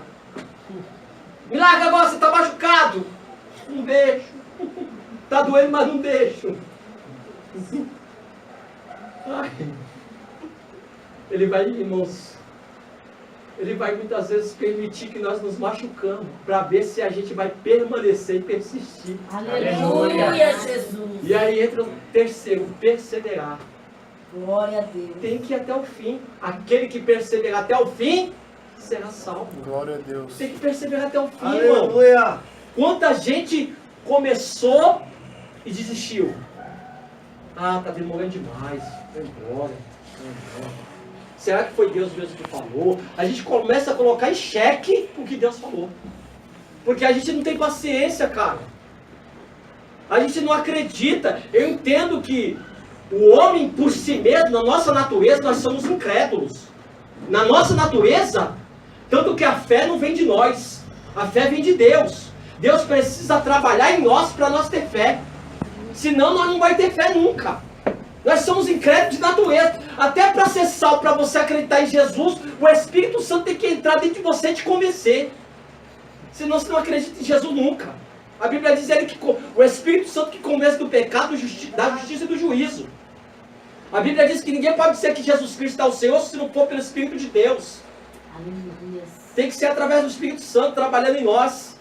Me larga agora, você está machucado. Não deixo. Está doendo, mas não deixo. Ai. Ele vai, irmãos, ele vai muitas vezes permitir que nós nos machucamos para ver se a gente vai permanecer e persistir. Aleluia, Jesus. E aí entra o terceiro, perseverar. Glória a Deus. Tem que ir até o fim. Aquele que perseverar até o fim será salvo. Glória a Deus. Tem que perseverar até o fim, irmão. Aleluia. Quanta gente começou e desistiu. Ah, tá demorando demais. Vai embora. Será que foi Deus mesmo que falou? A gente começa a colocar em xeque o que Deus falou. Porque a gente não tem paciência, cara. A gente não acredita. Eu entendo que o homem por si mesmo, na nossa natureza, nós somos incrédulos. Na nossa natureza, tanto que a fé não vem de nós. A fé vem de Deus. Deus precisa trabalhar em nós para nós ter fé. Senão nós não vamos ter fé nunca. Nós somos incrédulos de natureza. Até para ser salvo, para você acreditar em Jesus, o Espírito Santo tem que entrar dentro de você e te convencer. Senão você não acredita em Jesus nunca. A Bíblia diz ele que o Espírito Santo que convence do pecado, da justiça e do juízo. A Bíblia diz que ninguém pode dizer que Jesus Cristo é o Senhor se não for pelo Espírito de Deus. Aleluia. Tem que ser através do Espírito Santo trabalhando em nós.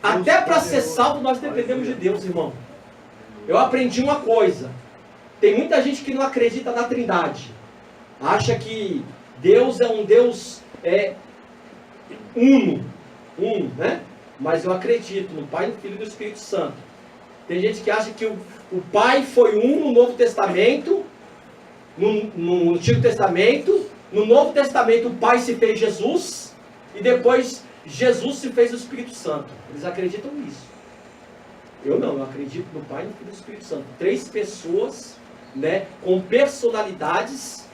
Até para ser salvo nós dependemos de Deus, irmão. Eu aprendi uma coisa. Tem muita gente que não acredita na Trindade. Acha que Deus é um Deus uno, né? Mas eu acredito no Pai, no Filho e no Espírito Santo. Tem gente que acha que o Pai foi um no Novo Testamento, no Antigo Testamento. No Novo Testamento o Pai se fez Jesus e depois Jesus se fez o Espírito Santo. Eles acreditam nisso. Eu não, eu acredito no Pai, no Filho e no Espírito Santo. 3 pessoas, né, com personalidades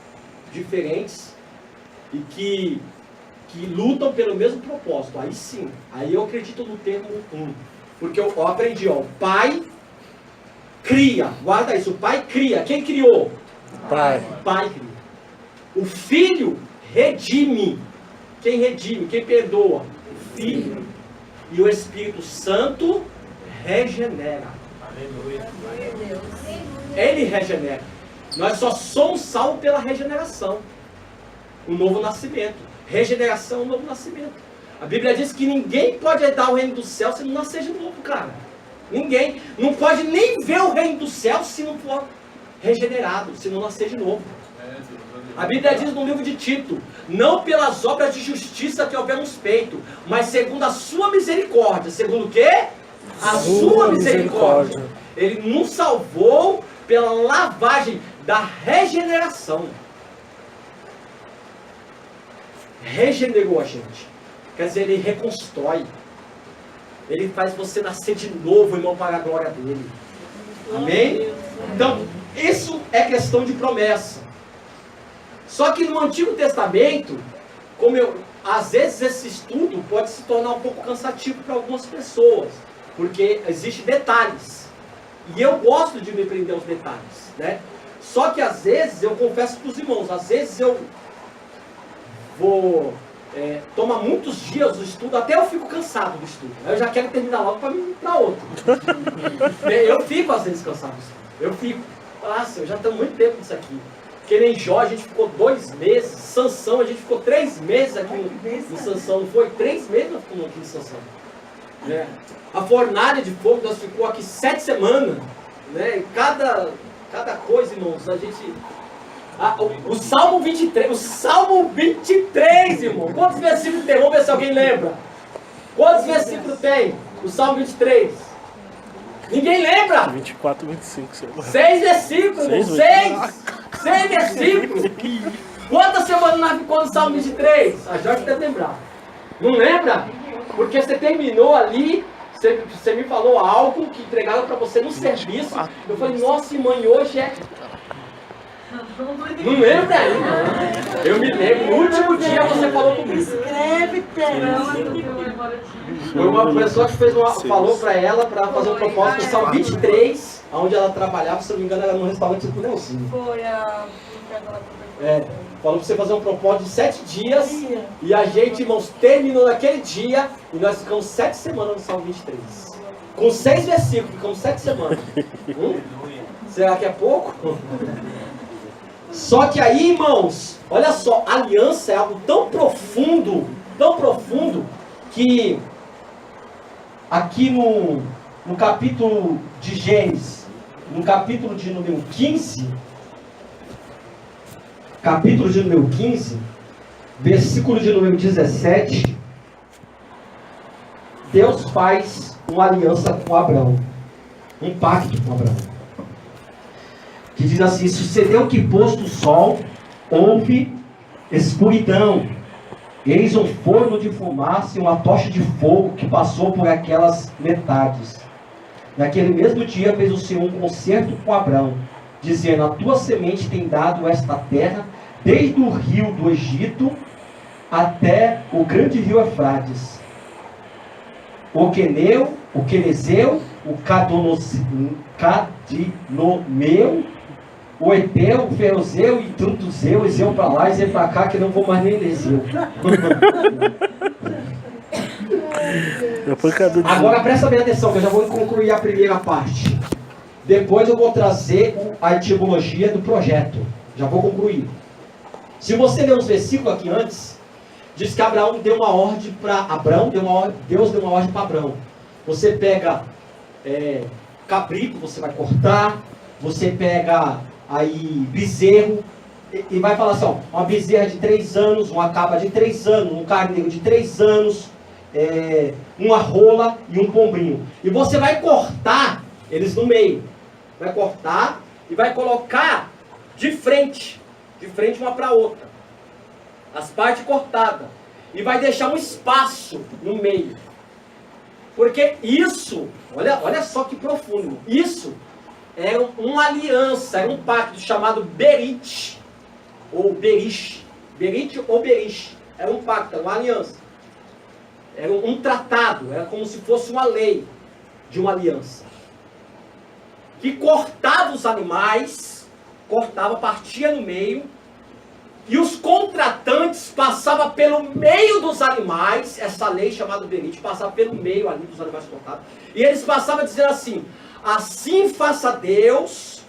diferentes e que lutam pelo mesmo propósito. Aí sim, aí eu acredito no termo um. Porque eu aprendi, ó, o Pai cria, guarda isso, o Pai cria. Quem criou? Pai. O Pai cria. O Filho redime. Quem redime? Quem perdoa? O Filho. E o Espírito Santo regenera. Aleluia. Ele regenera. Nós só somos salvos pela regeneração. O novo nascimento. Regeneração é o novo nascimento. A Bíblia diz que ninguém pode herdar o reino do céu se não nascer de novo, cara. Ninguém. Não pode nem ver o reino do céu se não for regenerado, se não nascer de novo. A Bíblia diz no livro de Tito: não pelas obras de justiça que houver nos peitos, mas segundo a sua misericórdia. Segundo o quê? A sua misericórdia. Ele nos salvou pela lavagem da regeneração. Regenerou a gente. Quer dizer, ele reconstrói. Ele faz você nascer de novo, irmão, para a glória dele. Amém? Então, isso é questão de promessa. Só que no Antigo Testamento, às vezes esse estudo pode se tornar um pouco cansativo para algumas pessoas, porque existem detalhes. E eu gosto de me prender aos detalhes, né? Só que às vezes, eu confesso para os irmãos, às vezes eu vou tomar muitos dias do estudo, até eu fico cansado do estudo. Eu já quero terminar logo para ir para outro. Eu fico às vezes cansado do estudo. Eu fico. Nossa, eu já estou muito tempo nisso aqui. Que nem Jó, a gente ficou 2 meses. Sansão, a gente ficou 3 meses aqui em Sansão. Não foi? 3 meses nós ficamos aqui em Sansão. Né? A fornalha de fogo, nós ficou aqui 7 semanas. Né? E cada coisa, irmãos, a gente O Salmo 23, irmão. Quantos versículos tem? Vamos ver se alguém lembra. Quantos versículos tem o Salmo 23? Ninguém lembra? 24, 25, sei lá. 6 versículos, irmão. 6 versículos. Quantas semanas nós ficamos no Salmo 23? A Jorge deve lembrar. Não lembra? Porque você terminou ali, você me falou algo que entregaram para você no serviço. Eu falei, nossa, mãe, hoje é... Não lembra ainda? Eu me lembro. No último dia você falou comigo. Escreve, Foi uma pessoa que falou para ela para fazer um propósito no Salmo 23, onde ela trabalhava, se não me engano, era no restaurante do Nelsinho. Foi a... Falou para você fazer um propósito de 7 dias. E a gente, irmãos, terminou naquele dia. E nós ficamos 7 semanas no Salmo 23. Com 6 versículos, ficamos 7 semanas. Será que é pouco? Só que aí, irmãos, olha só, aliança é algo tão profundo, que aqui no capítulo de Gênesis, no capítulo de número 15, versículo de número 17, Deus faz uma aliança com Abraão, um pacto com Abraão. Que diz assim: sucedeu que posto o sol, houve escuridão, eis um forno de fumaça e uma tocha de fogo que passou por aquelas metades. Naquele mesmo dia fez o Senhor um concerto com Abraão, dizendo: a tua semente tem dado esta terra, desde o rio do Egito até o grande rio Eufrates, o Queneu, o Quenezeu, o Cadinomeu, o Eteu, o Ferozeu, e Trutuzeu, e Zeu para lá, e Zeu para cá, que não vou mais nem ler Zeu. Agora presta bem atenção, que eu já vou concluir a primeira parte. Depois eu vou trazer a etimologia do projeto. Já vou concluir. Se você ler os versículos aqui antes, diz que Abraão deu uma ordem para Abraão, Deus deu uma ordem para Abraão. Você pega cabrito, você vai cortar, você pega aí bezerro, e vai falar assim, ó, uma bezerra de 3 anos, uma cabra de 3 anos, um carneiro de 3 anos, uma rola e um pombinho. E você vai cortar eles no meio. Vai cortar e vai colocar de frente uma para outra. As partes cortadas. E vai deixar um espaço no meio. Porque isso, olha só que profundo, isso era uma aliança, era um pacto chamado Berit, ou Berish. Berit ou Berish. Era um pacto, era uma aliança. Era um tratado, era como se fosse uma lei de uma aliança. Que cortava os animais, partia no meio, e os contratantes passavam pelo meio dos animais, essa lei chamada Berit, passava pelo meio ali dos animais cortados, e eles passavam dizendo assim: assim faça Deus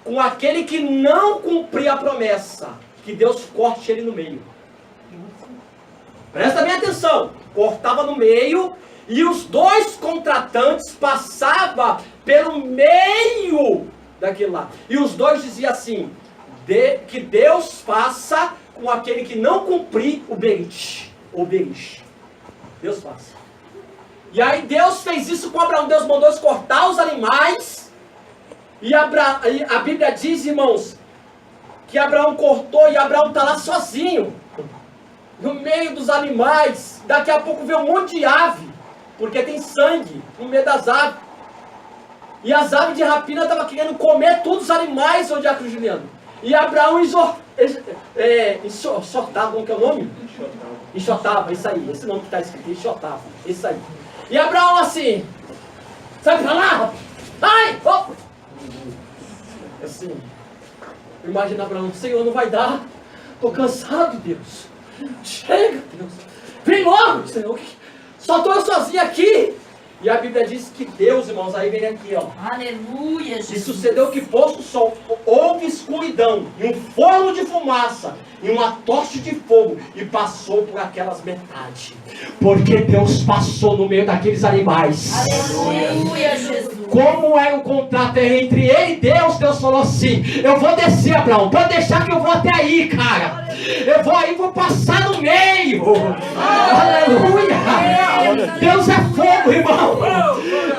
com aquele que não cumprir a promessa, que Deus corte ele no meio. Presta bem atenção, cortava no meio, e os 2 contratantes passavam pelo meio daquilo lá, e os 2 diziam assim: que Deus faça com aquele que não cumprir o Berit, ou Berish. Deus faça. E aí Deus fez isso com Abraão. Deus mandou eles cortar os animais. E a Bíblia diz, irmãos, que Abraão cortou e Abraão está lá sozinho, no meio dos animais. Daqui a pouco vê um monte de ave, porque tem sangue no meio das aves. E as aves de rapina estavam querendo comer todos os animais, ô Diácono Juliano. E Abraão enxotava, como que é o nome? Enxotava, isso aí, esse nome que está escrito, enxotava, isso aí. E Abraão assim, sai pra lá, ai, oh! Assim, imagina Abraão: Senhor, não vai dar, estou cansado, Deus, chega, Deus, vem logo, Senhor, só estou eu sozinho aqui. E a Bíblia diz que Deus, irmãos, aí vem aqui, ó. Aleluia, E Jesus. sucedeu que posto o sol, houve escuridão, e um forno de fumaça, e uma tocha de fogo, e passou por aquelas metades. Porque Deus passou no meio daqueles animais. Aleluia, Jesus. Como era o contrato entre ele e Deus, Deus falou assim: eu vou descer, Abraão, pode deixar que eu vou até aí, cara. Eu vou aí, vou passar no meio. Aleluia. Deus é fogo, irmão.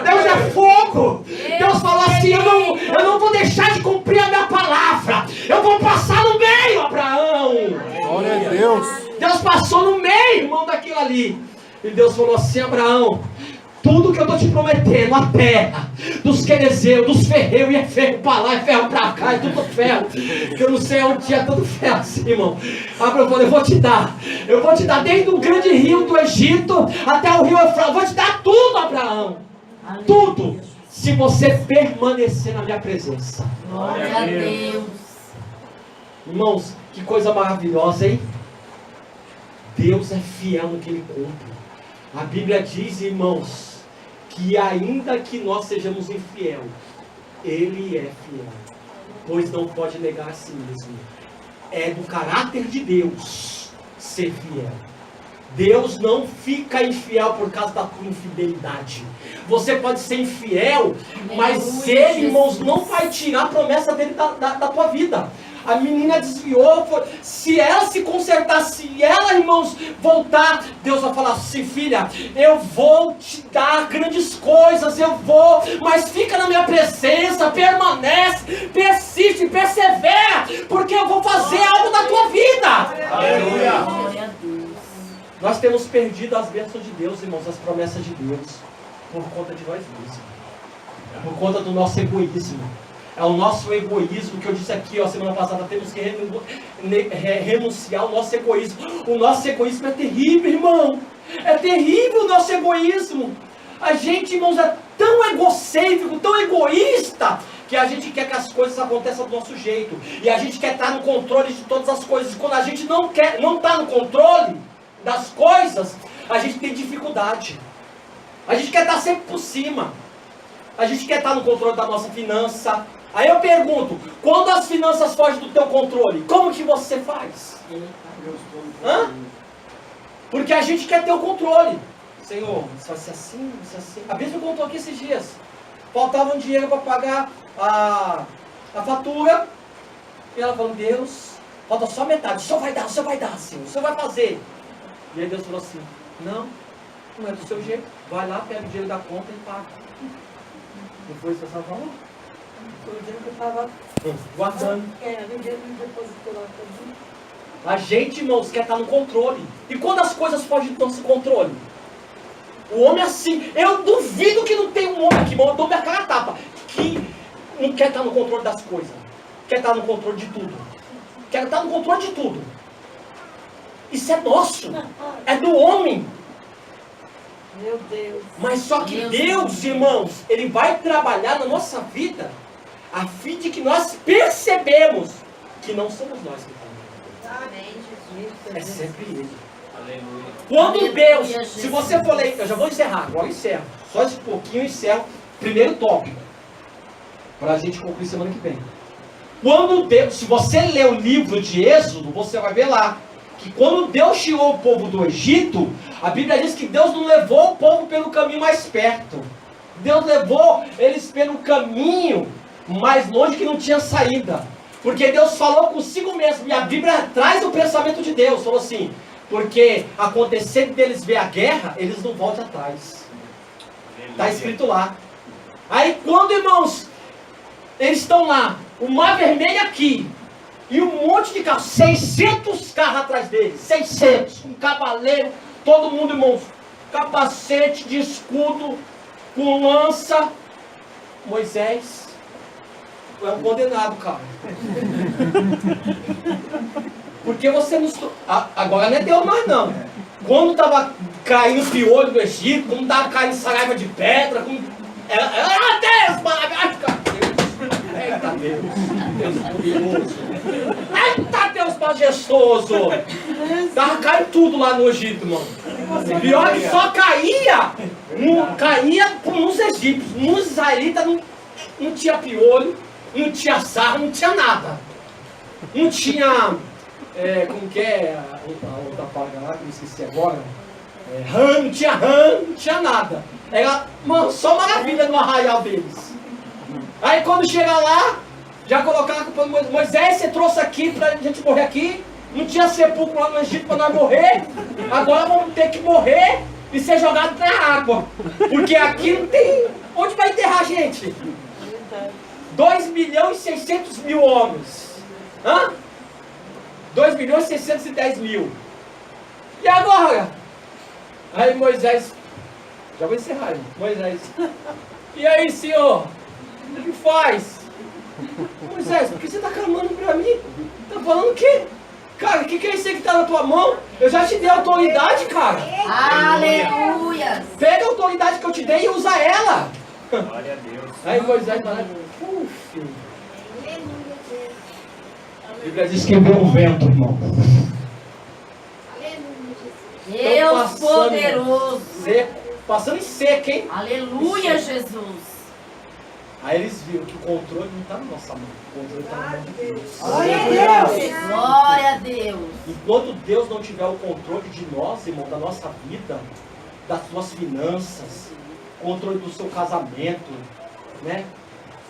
Deus é fogo. Deus falou assim: eu não vou deixar de cumprir a minha palavra. Eu vou passar no meio, Abraão. Glória a Deus. Deus passou no meio, irmão, daquilo ali. E Deus falou assim: Abraão, tudo que eu estou te prometendo, a terra, dos querezeus, dos ferreiros, e é ferro para lá, é ferro para cá, é tudo ferro. Que eu não sei onde tinha tanto ferro assim, irmão. Abraão falou: eu vou te dar desde o grande rio do Egito até o rio Eufrates, eu vou te dar tudo, Abraão. Tudo, se você permanecer na minha presença. Glória a Deus. Irmãos, que coisa maravilhosa, hein? Deus é fiel no que Ele cumpre. A Bíblia diz, irmãos, que ainda que nós sejamos infiel, Ele é fiel, pois não pode negar a si mesmo. É do caráter de Deus ser fiel. Deus não fica infiel por causa da tua infidelidade. Você pode ser infiel, mas Ele, irmãos, não vai tirar a promessa dele da tua vida. A menina desviou, se ela se consertar, se ela, irmãos, voltar, Deus vai falar assim: filha, eu vou te dar grandes coisas, mas fica na minha presença, permanece, persiste, persevera, porque eu vou fazer algo na tua vida. Glória a Deus. Nós temos perdido as bênçãos de Deus, irmãos, as promessas de Deus, por conta de nós mesmos, por conta do nosso egoísmo. É o nosso egoísmo, que eu disse aqui, ó, semana passada, temos que renunciar ao nosso egoísmo. O nosso egoísmo é terrível, irmão. É terrível o nosso egoísmo. A gente, irmãos, é tão egocêntrico, tão egoísta, que a gente quer que as coisas aconteçam do nosso jeito. E a gente quer estar no controle de todas as coisas. E quando a gente não está no controle das coisas, a gente tem dificuldade. A gente quer estar sempre por cima. A gente quer estar no controle da nossa finança. Aí eu pergunto: quando as finanças fogem do teu controle, como que você faz? Hã? Porque a gente quer ter o controle. Senhor, isso vai ser assim, isso vai ser assim. A Bíblia contou aqui esses dias. Faltava um dinheiro para pagar a fatura. E ela falou: Deus, falta só metade. O Senhor vai dar, Senhor. O Senhor vai fazer. E aí Deus falou assim: não é do seu jeito. Vai lá, pega o dinheiro da conta e paga. Não foi isso que você falou? Foi o dinheiro que eu estava guardando. o dinheiro me depositou lá também. A gente, irmãos, quer estar no controle. E quando as coisas fogem do nosso controle? O homem assim, eu duvido que não tem um homem aqui, irmão, eu dou minha cara a tapa, que não quer estar no controle das coisas. Quer estar no controle de tudo. Quer estar no controle de tudo. Isso é nosso. É do homem. Meu Deus. Mas só que Deus, irmãos, Ele vai trabalhar na nossa vida a fim de que nós percebemos que não somos nós que estamos. Amém, Jesus. É sempre Ele. Aleluia. Quando Aleluia, Deus, Jesus. se você for ler, eu já vou encerrar, agora eu encerro. Só esse pouquinho eu encerro. Primeiro tópico. Para a gente concluir semana que vem. Quando Deus, se você ler o livro de Êxodo, você vai ver lá que quando Deus tirou o povo do Egito, a Bíblia diz que Deus não levou o povo pelo caminho mais perto. Deus levou eles pelo caminho mais longe, que não tinha saída. Porque Deus falou consigo mesmo. E a Bíblia traz o pensamento de Deus. Falou assim: porque acontecendo deles ver a guerra, eles não voltam atrás. Está escrito lá. Aí quando, irmãos, eles estão lá, o mar vermelho aqui, e um monte de carros, 600 carros atrás deles, 600, um cavaleiro, todo mundo, irmãos, capacete de escudo, com lança. Moisés é um condenado, cara. Porque você não... Agora não é Deus mais não. Quando estava caindo piolho do Egito, quando estava caindo saraiva de pedra, Deus, Madagascar! Eita Deus, Deus poderoso. Eita Deus majestoso. Estava caindo tudo lá no Egito, mano. Pior que só caía caía nos egípcios, nos israelitas não tinha piolho, não tinha sarro, não tinha nada. Não tinha, como que é a outra palavra lá que eu esqueci agora? Rã, não tinha nada. Era só maravilha no arraial deles. Aí quando chega lá, já colocaram a culpa no Moisés, você trouxe aqui pra gente morrer aqui. Não tinha sepulcro lá no Egito para nós morrer. Agora vamos ter que morrer e ser jogados na água. Porque aqui não tem onde vai enterrar a gente. 2.600.000 homens. 2.610.000. E agora? Aí Moisés, já vou encerrar, irmão. Moisés, e aí, senhor? O que faz? Moisés, por que você está clamando para mim? Está falando o quê? Cara, o que é isso aí que está na tua mão? Eu já te dei autoridade, cara. Aleluia. Pega a autoridade que eu te dei e usa ela. Glória a Deus. Aí Moisés fala, filho. A Bíblia diz que veio um vento, irmão. Deus poderoso. Seco, passando em seco, hein? Aleluia, Jesus. Aí eles viram que o controle não está na nossa mão. O controle está na mão de Deus. Glória a Deus. Glória a Deus. Enquanto Deus não tiver o controle de nós, irmão, da nossa vida, das suas finanças, controle do seu casamento, né?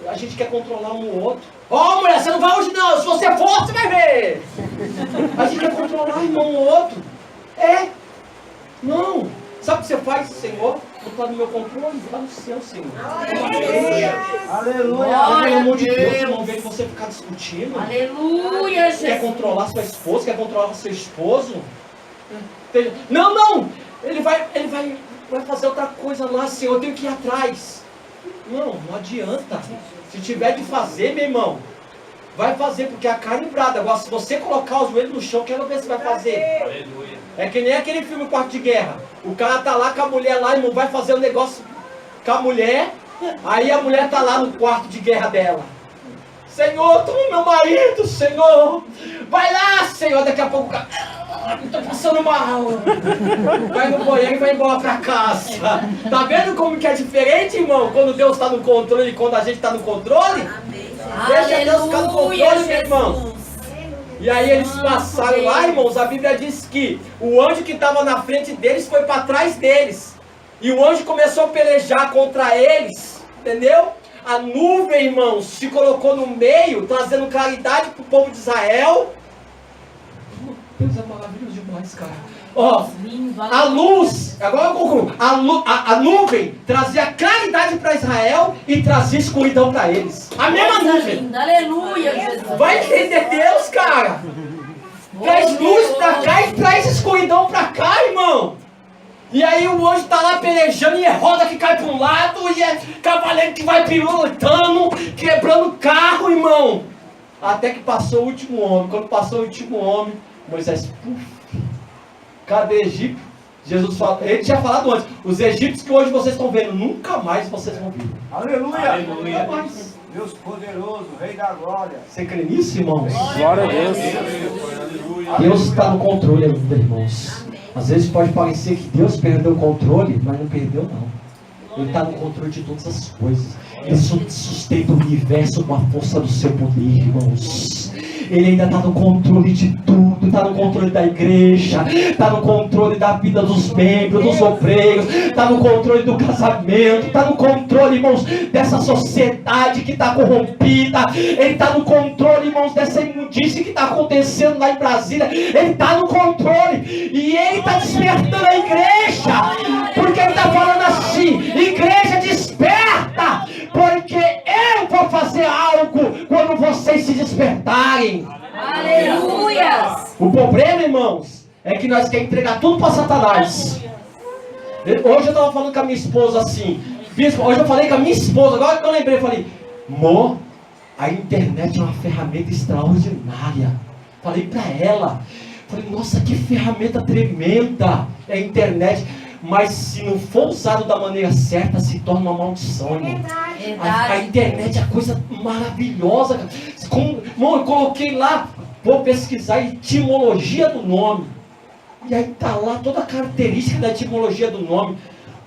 A gente quer controlar um ou outro. Ó, mulher, você não vai hoje não. Se você for, você vai ver. A gente quer controlar, irmão, um ou outro. Não. Sabe o que você faz, Senhor? Não está no meu controle, está no seu, Senhor. Aleluia. Pelo amor de Deus, irmão, ver você ficar discutindo. Aleluia, Jesus. Quer controlar sua esposa, quer controlar seu esposo? Não. Ele vai fazer outra coisa lá, Senhor, eu tenho que ir atrás. Não adianta. Se tiver de fazer, meu irmão, vai fazer, porque a carne brada. Agora, se você colocar os joelhos no chão, quero ver se vai fazer. Aleluia. É que nem aquele filme Quarto de Guerra. O cara tá lá com a mulher lá, irmão, vai fazer um negócio com a mulher. Aí a mulher tá lá no quarto de guerra dela. Senhor, toma meu marido, Senhor. Vai lá, Senhor. Daqui a pouco o cara, tô passando mal. Vai no banheiro e vai embora pra casa. Tá vendo como que é diferente, irmão? Quando Deus tá no controle e quando a gente tá no controle? Deixa Deus ficar no controle, meu irmão. E aí eles passaram lá, irmãos, a Bíblia diz que o anjo que estava na frente deles foi para trás deles. E o anjo começou a pelejar contra eles, entendeu? A nuvem, irmãos, se colocou no meio, trazendo claridade para o povo de Israel. Deus é maravilhoso demais, cara. Ó, a luz, agora eu concluo, a nuvem trazia claridade para Israel e trazia escuridão para eles. A mesma nuvem. Aleluia, Jesus. Vai entender Deus, cara. Traz luz para cá e traz escuridão para cá, irmão. E aí o anjo tá lá pelejando e é roda que cai para um lado e é cavaleiro que vai pilotando, quebrando carro, irmão. Até que passou o último homem. Quando passou o último homem, Moisés, cadê Egito? Jesus falou, ele tinha falado antes, os egípcios que hoje vocês estão vendo, nunca mais vocês vão ver. Aleluia! Nunca mais. Deus poderoso, Rei da Glória. Você crê nisso, irmãos? Glória a Deus. Deus está no controle ainda, irmãos. Às vezes pode parecer que Deus perdeu o controle, mas não perdeu não. Ele está no controle de todas as coisas. Ele sustenta o universo com a força do seu poder, irmãos. Ele ainda está no controle de tudo, está no controle da igreja, está no controle da vida dos membros, dos obreiros, está no controle do casamento, está no controle, irmãos, dessa sociedade que está corrompida. Ele está no controle, irmãos, dessa imundície que está acontecendo lá em Brasília. Ele está no controle e ele está despertando a igreja, porque ele está falando assim: igreja, desperta, porque eu vou fazer algo quando vocês se despertarem. Aleluia. O problema, irmãos, é que nós queremos entregar tudo para Satanás. Hoje eu estava falando com a minha esposa assim, hoje eu falei com a minha esposa, agora que eu lembrei, eu falei, amor, a internet é uma ferramenta extraordinária. Falei para ela, falei, nossa, que ferramenta tremenda é a internet. Mas se não for usado da maneira certa, se torna uma maldição, irmão. A internet é coisa maravilhosa. Irmão, eu coloquei lá, vou pesquisar a etimologia do nome. E aí tá lá toda a característica da etimologia do nome.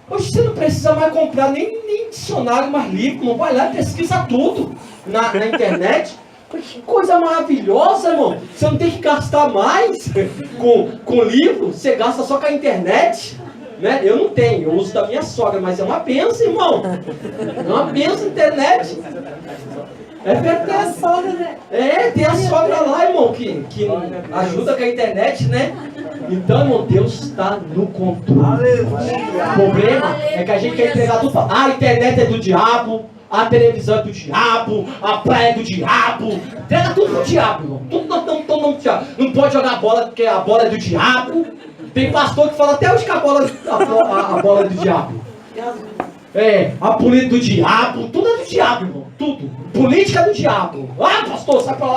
Hoje você não precisa mais comprar nem dicionário, mais livro, não vai lá e pesquisa tudo na internet. Que coisa maravilhosa, irmão. Você não tem que gastar mais com livro, você gasta só com a internet. Né? Eu não tenho, eu uso da minha sogra, mas é uma benção, irmão. É uma benção a internet. É verdade. Tem a sogra, né? É, tem a sogra lá, irmão, que ajuda com a internet, né? Então, irmão, Deus está no controle. O problema é que a gente quer entregar tudo. A internet é do diabo, a televisão é do diabo, a praia é do diabo. Entrega tudo pro diabo, irmão. Tudo não, não pode jogar bola porque a bola é do diabo. Tem pastor que fala até hoje que a bola é do diabo. É, a política do diabo, tudo é do diabo, irmão. Tudo. Política do diabo. Ah, pastor, sai pra lá.